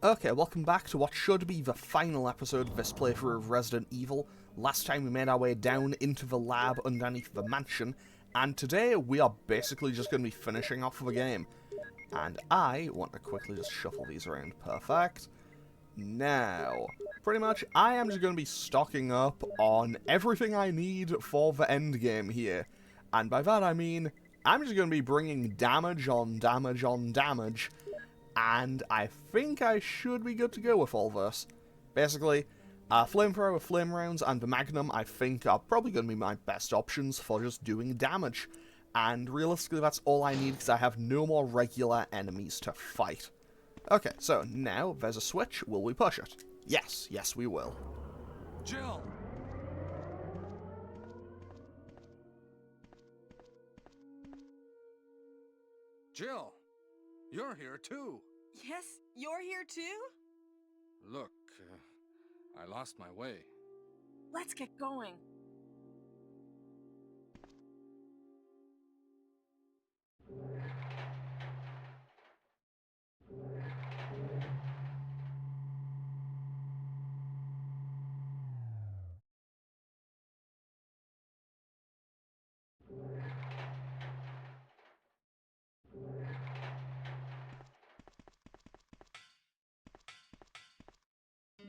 Okay, welcome back to what should be the final episode of this playthrough of Resident Evil. Last time we made our way down into the lab underneath the mansion, and today we are basically just going to be finishing off the game. And I want to quickly just shuffle these around. Perfect. Now, pretty much, I am just going to be stocking up on everything I need for the end game here. And by that I mean, I'm just going to be bringing damage on damage on damage, and I think I should be good to go with all this. Basically, flamethrower, flame rounds, and the magnum I think are probably going to be my best options for just doing damage. And realistically that's all I need because I have no more regular enemies to fight. Okay, so now there's a switch. Will we push it? Yes, yes we will. Jill! Jill! You're here too! Yes, you're here too? Look, I lost my way. Let's get going.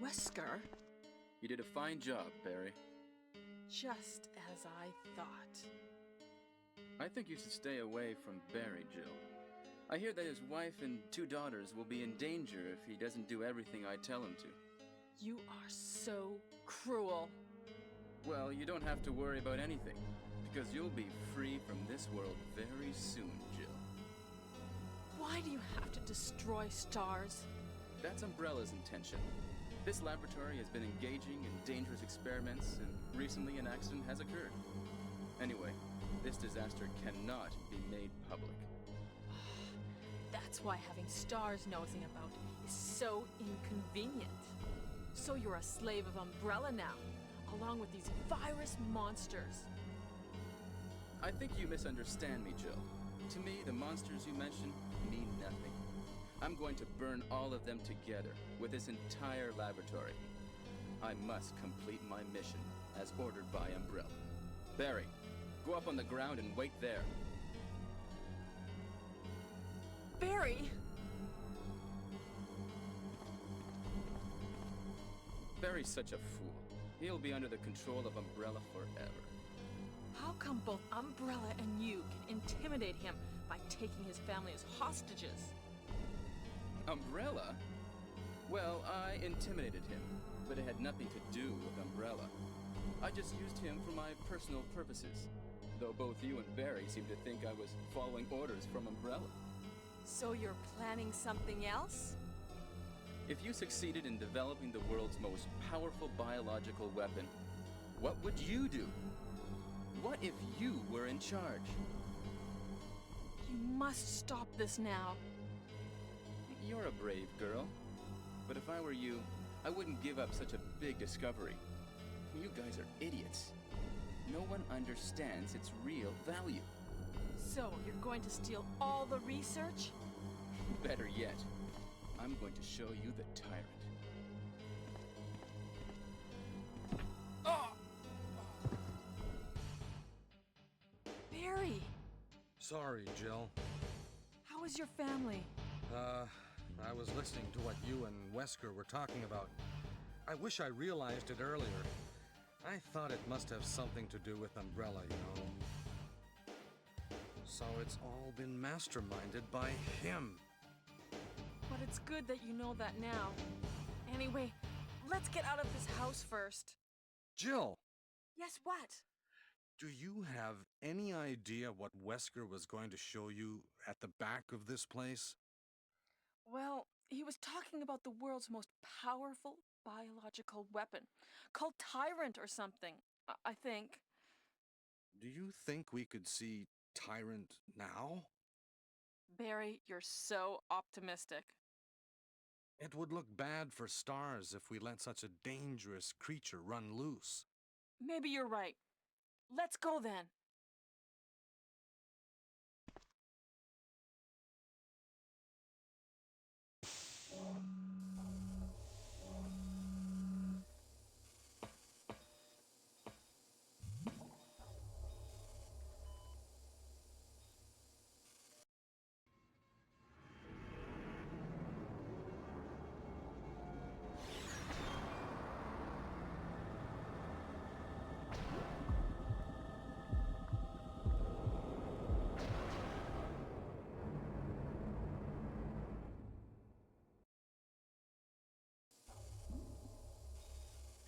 Wesker? You did a fine job, Barry. Just as I thought. I think you should stay away from Barry, Jill. I hear that his wife and 2 daughters will be in danger if he doesn't do everything I tell him to. You are so cruel. Well, you don't have to worry about anything, because you'll be free from this world very soon, Jill. Why do you have to destroy stars? That's Umbrella's intention. This laboratory has been engaging in dangerous experiments, and recently an accident has occurred. Anyway, this disaster cannot be made public. That's why having stars nosing about is so inconvenient. So you're a slave of Umbrella now, along with these virus monsters. I think you misunderstand me, Jill. To me, the monsters you mention mean nothing. I'm going to burn all of them together with this entire laboratory. I must complete my mission as ordered by Umbrella. Barry, go up on the ground and wait there. Barry! Barry's such a fool. He'll be under the control of Umbrella forever. How come both Umbrella and you can intimidate him by taking his family as hostages? Umbrella? Well, I intimidated him, but it had nothing to do with Umbrella. I just used him for my personal purposes, though both you and Barry seem to think I was following orders from Umbrella. So you're planning something else? If you succeeded in developing the world's most powerful biological weapon, what would you do? What if you were in charge? You must stop this now. You're a brave girl, but if I were you, I wouldn't give up such a big discovery. You guys are idiots. No one understands its real value. So you're going to steal all the research? Better yet, I'm going to show you the Tyrant. Barry! Sorry, Jill. How is your family? I was listening to what you and Wesker were talking about. I wish I realized it earlier. I thought it must have something to do with Umbrella, you know. So it's all been masterminded by him. But it's good that you know that now. Anyway, let's get out of this house first. Jill! Yes, what? Do you have any idea what Wesker was going to show you at the back of this place? Well, he was talking about the world's most powerful biological weapon, called Tyrant or something, I think. Do you think we could see Tyrant now? Barry, you're so optimistic. It would look bad for stars if we let such a dangerous creature run loose. Maybe you're right. Let's go then.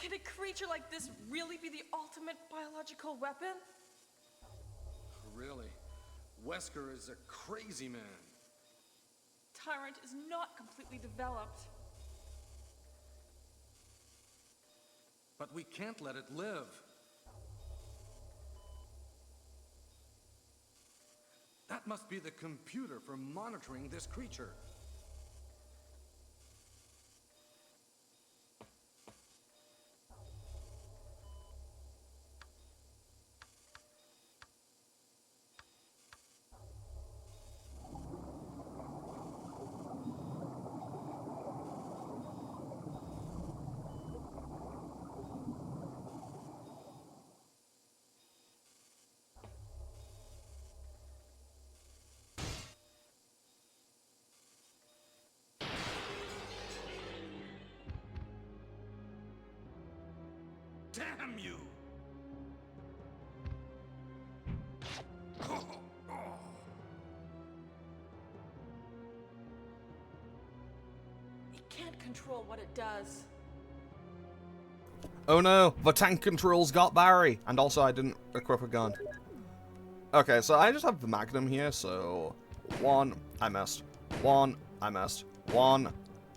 Can a creature like this really be the ultimate biological weapon? Really? Wesker is a crazy man. Tyrant is not completely developed. But we can't let it live. That must be the computer for monitoring this creature. Damn you! It can't control what it does. Oh no, the tank controls got Barry! And also I didn't equip a gun. Okay, so I just have the Magnum here, so... 1, I missed. 1, I missed. 1,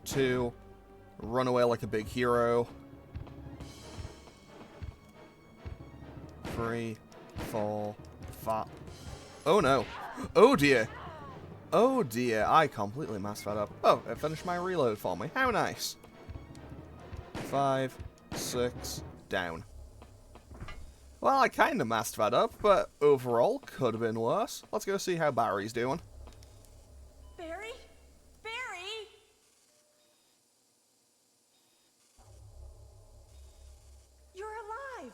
2, run away like a big hero. 3, 4, 5... Oh no! Oh dear! Oh dear, I completely messed that up. Oh, it finished my reload for me. How nice! 5, 6, down. Well, I kinda messed that up, but overall, could have been worse. Let's go see how Barry's doing. Barry? Barry? You're alive!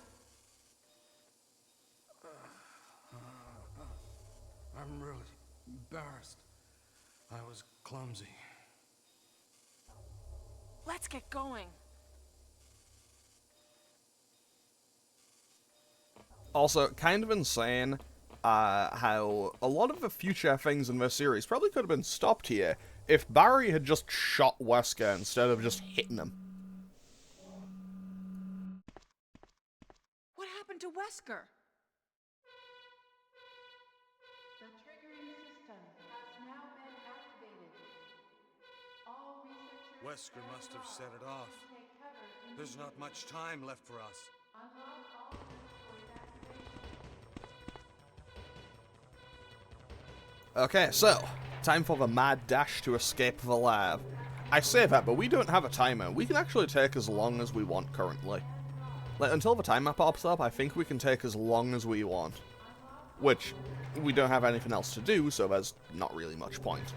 I'm really embarrassed. I was clumsy. Let's get going. Also, kind of insane how a lot of the future things in this series probably could have been stopped here if Barry had just shot Wesker instead of just hitting him. What happened to Wesker? The triggering system has now been activated. All researchers Wesker must have set it off. take cover in There's not much time left for us. unlock all rooms for evacuation. Okay, so, time for the mad dash to escape the lab. I say that, but we don't have a timer. We can actually take as long as we want currently. Like, until the timer pops up, I think we can take as long as we want. Which, we don't have anything else to do, so there's not really much point.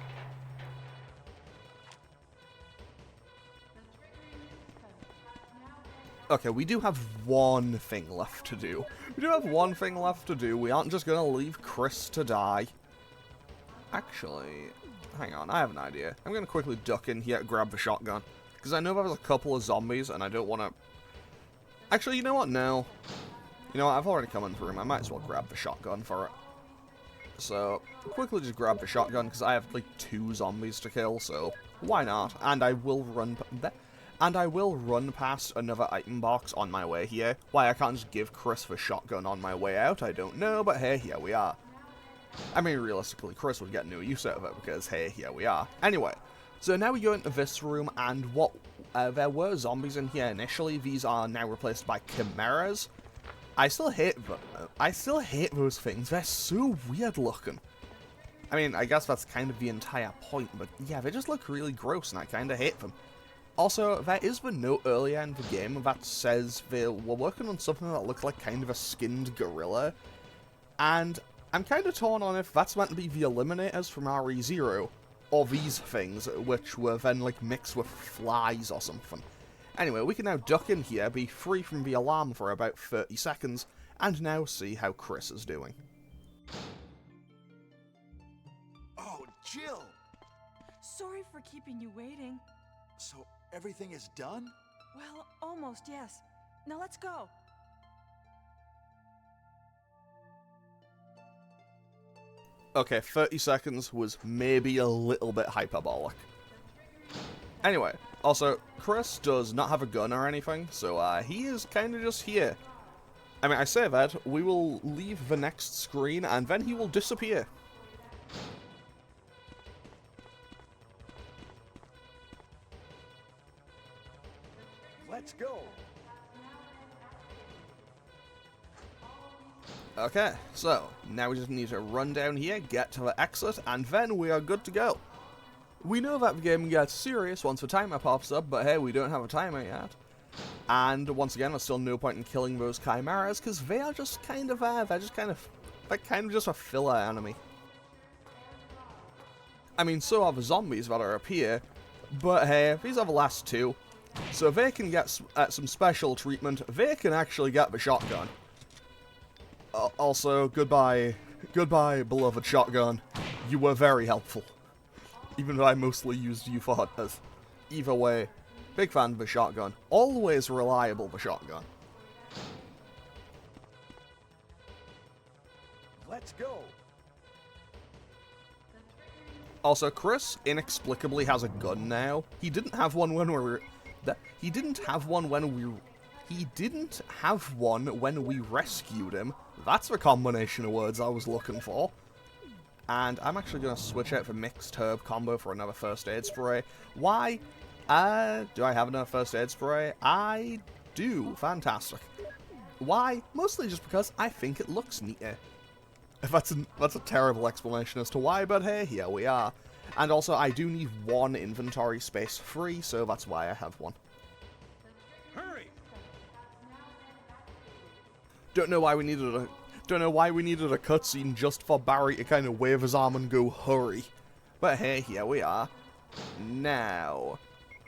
Okay, we do have one thing left to do. We do have one thing left to do. We aren't just gonna leave Chris to die. Actually, hang on, I have an idea. I'm gonna quickly duck in here, grab the shotgun. Because I know there's a couple of zombies, and I don't want to... Actually, you know what? No. You know what? I've already come in the room. I might as well grab the shotgun for it. So, quickly just grab the shotgun, because I have, like, 2 zombies to kill, so why not? And I will run... past another item box on my way here. Why I can't just give Chris the shotgun on my way out, I don't know, but hey, here we are. I mean, realistically, Chris would get no use out of it, because hey, here we are. Anyway, so now we go into this room, and what... there were zombies in here initially. These are now replaced by chimeras. I still hate those things. They're so weird looking. I mean, I guess that's kind of the entire point, but yeah, they just look really gross, and I kind of hate them. Also, there is the note earlier in the game that says they were working on something that looked like kind of a skinned gorilla, and I'm kind of torn on if that's meant to be the Eliminators from RE0, or these things, which were then, like, mixed with flies or something. Anyway, we can now duck in here, be free from the alarm for about 30 seconds, and now see how Chris is doing. Oh, Jill! Sorry for keeping you waiting. So everything is done? Well, almost, yes. Now let's go. Okay, 30 seconds was maybe a little bit hyperbolic. Anyway, Also, Chris does not have a gun or anything, so he is kind of just here. I mean, I say that, we will leave the next screen, and then he will disappear. Let's go. Okay, so, now we just need to run down here, get to the exit, and then we are good to go. We know that the game gets serious once the timer pops up, but hey, we don't have a timer yet. And once again, there's still no point in killing those chimeras, because they are just kind of, they're kind of just a filler enemy. I mean, so are the zombies that are up here, but hey, these are the last two. So they can get some special treatment, they can actually get the shotgun. Also, goodbye, beloved shotgun. You were very helpful. Even though I mostly used you for hunters. Either way, big fan of the shotgun. Always reliable, the shotgun. Let's go. Also, Chris inexplicably has a gun now. He didn't have one when we were... He didn't have one when we rescued him. That's the combination of words I was looking for. And I'm actually going to switch out the mixed herb combo for another first aid spray. Why? Do I have another first aid spray? I do. Fantastic. Why? Mostly just because I think it looks neater. That's a terrible explanation as to why, but hey, here we are. And also, I do need one inventory space free, so that's why I have one. Hurry! Don't know why we needed a cutscene just for Barry to kind of wave his arm and go, hurry. But hey, here we are. Now.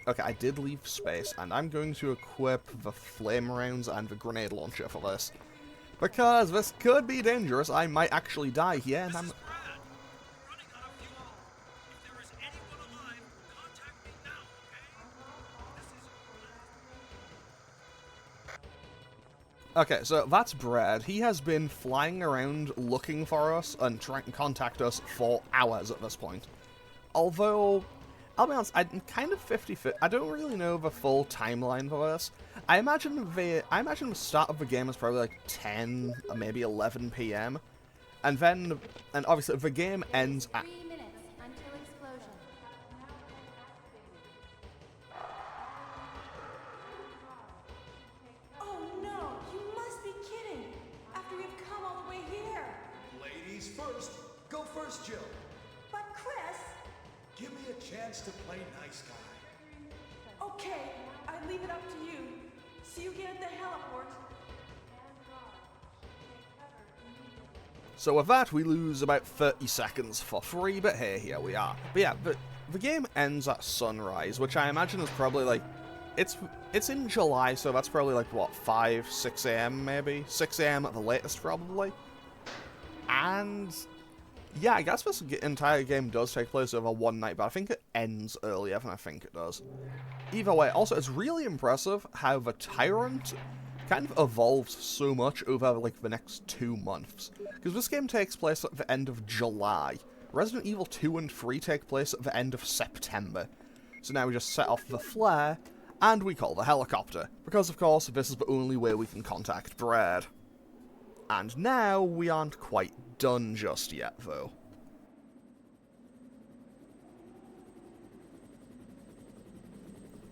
Okay, I did leave space, and I'm going to equip the flame rounds and the grenade launcher for this. Because this could be dangerous, I might actually die here, and I'm... Okay, so that's Brad. He has been flying around looking for us and trying to contact us for hours at this point. Although, I'll be honest, I'm kind of 50-50. I don't really know the full timeline for this. I imagine the start of the game is probably like 10 or maybe 11 PM. And obviously the game ends at... 3 minutes until explosion. Oh no, you must be kidding! After we've come all the way here! Ladies first. Go first, Jill. But Chris! Give me a chance to play nice guy. Okay, I leave it up to you. See you again at the heliport. So with that, we lose about 30 seconds for free, but hey, here we are. But yeah, the game ends at sunrise, which I imagine is probably like... It's in July, so that's probably like, what, 5, 6 AM maybe? 6 AM at the latest, probably? And... yeah, I guess this entire game does take place over one night, but I think it ends earlier than I think it does. Either way, also, it's really impressive how the Tyrant kind of evolves so much over, like, the next 2 months. Because this game takes place at the end of July. Resident Evil 2 and 3 take place at the end of September. So now we just set off the flare, and we call the helicopter. Because, of course, this is the only way we can contact Brad. And now, we aren't quite done just yet, though.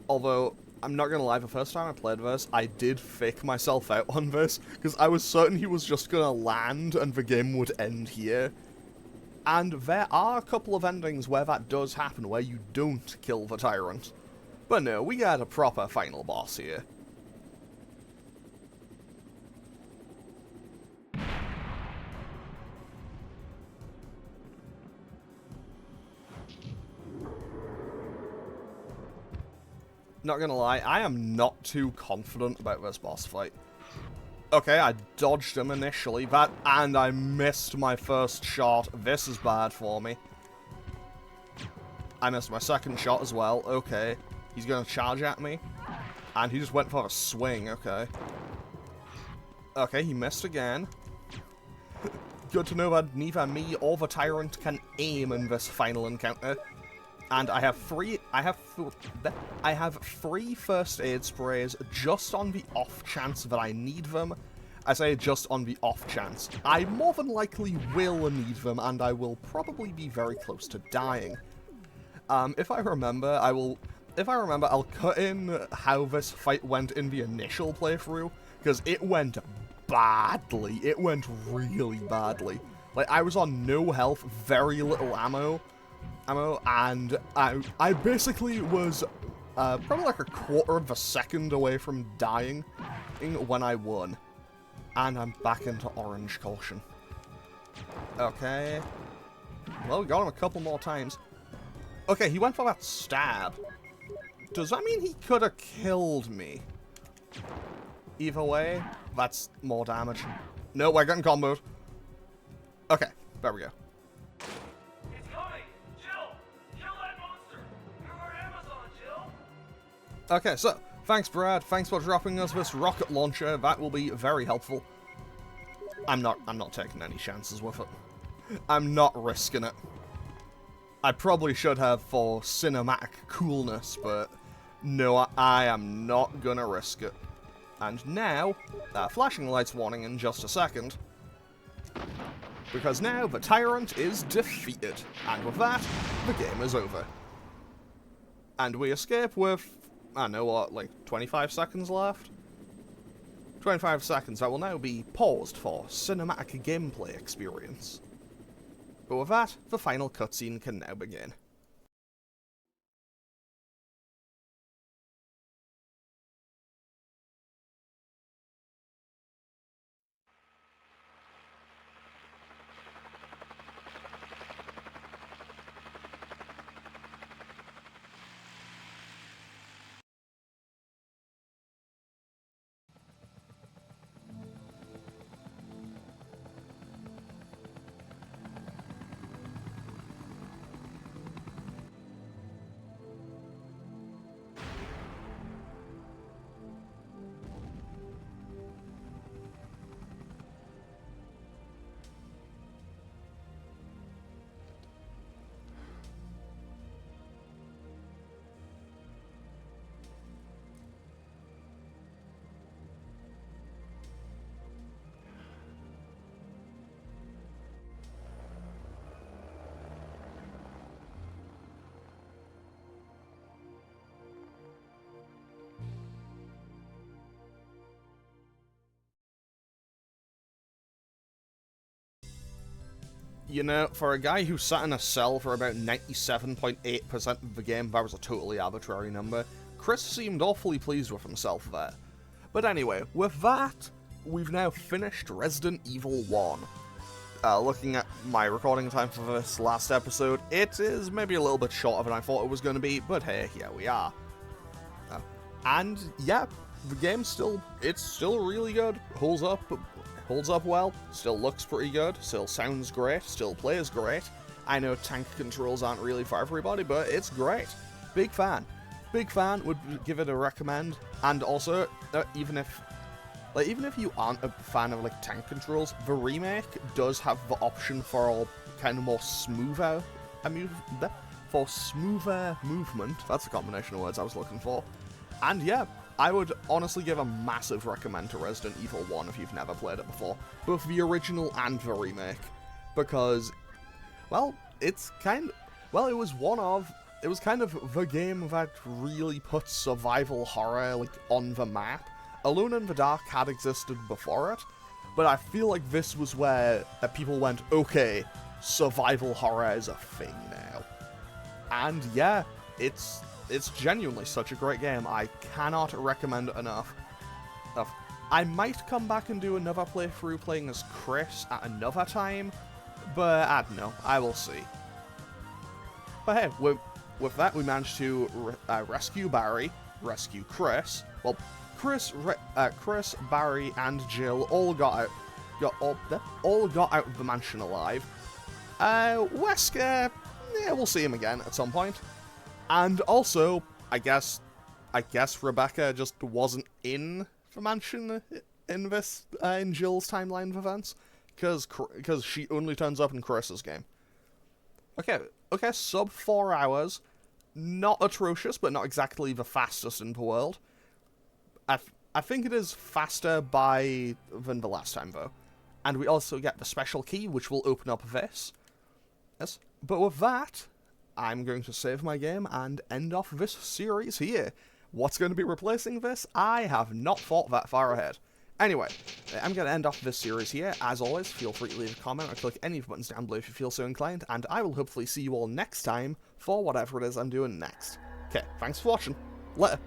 Although, I'm not gonna lie, the first time I played this, I did fake myself out on this, because I was certain he was just gonna land and the game would end here. And there are a couple of endings where that does happen, where you don't kill the Tyrant. But no, we got a proper final boss here. Not gonna lie, I am not too confident about this boss fight. Okay, I dodged him initially, and I missed my first shot. This is bad for me. I missed my second shot as well. Okay, he's gonna charge at me, and he just went for a swing. Okay. Okay, he missed again. Good to know that neither me or the Tyrant can aim in this final encounter. And I have three first aid sprays just on the off chance that I need them. I say just on the off chance. I more than likely will need them, and I will probably be very close to dying. If I remember, I'll cut in how this fight went in the initial playthrough, because it went badly. It went really badly. Like, I was on no health, very little ammo, and I basically was probably like a quarter of a second away from dying when I won. And I'm back into orange caution. Okay. Well, we got him a couple more times. Okay, he went for that stab. Does that mean he could have killed me? Either way, that's more damage. No, we're getting comboed. Okay, there we go. It's coming! Jill! Kill that monster! You're our Amazon, Jill! Okay, so, thanks Brad, thanks for dropping us this rocket launcher, that will be very helpful. I'm not taking any chances with it. I'm not risking it. I probably should have for cinematic coolness, but no, I am not gonna risk it. And now, flashing lights warning in just a second. Because now the Tyrant is defeated, and with that, the game is over. And we escape with, I don't know what, like 25 seconds left? 25 seconds that will now be paused for cinematic gameplay experience. But with that, the final cutscene can now begin. You know, for a guy who sat in a cell for about 97.8% of the game, that was a totally arbitrary number, Chris seemed awfully pleased with himself there. But anyway, with that, we've now finished Resident Evil 1. Looking at my recording time for this last episode, it is maybe a little bit shorter than I thought it was going to be, but hey, here we are. And yeah, the game's still really good, holds up well, still looks pretty good, still sounds great, still plays great. I know tank controls aren't really for everybody, but it's great. Big fan. Big fan, would give it a recommend. And also, even if you aren't a fan of like tank controls, the remake does have the option for kind of more smoother movement. That's the combination of words I was looking for. And yeah, I would honestly give a massive recommend to Resident Evil 1 if you've never played it before. Both the original and the remake. Because, well, it was kind of the game that really put survival horror, like, on the map. Alone in the Dark had existed before it, but I feel like this was where people went, okay, survival horror is a thing now. And yeah, it's genuinely such a great game. I cannot recommend it enough. I might come back and do another playthrough playing as Chris at another time, but I don't know. I will see. But hey, with that, we managed to rescue Barry, rescue Chris. Well, Chris, Barry, and Jill all got out of the mansion alive. Wesker, yeah, we'll see him again at some point. And also, I guess Rebecca just wasn't in the mansion in Jill's timeline of events, because she only turns up in Chris's game. Okay, sub 4 hours. not atrocious, but not exactly the fastest in the world. I think it is faster than the last time, though. And we also get the special key, which will open up this. Yes. But with that, I'm going to save my game and end off this series here. What's going to be replacing this? I have not thought that far ahead. Anyway, I'm going to end off this series here. As always, feel free to leave a comment or click any of the buttons down below if you feel so inclined, and I will hopefully see you all next time for whatever it is I'm doing next. Okay, thanks for watching. Later.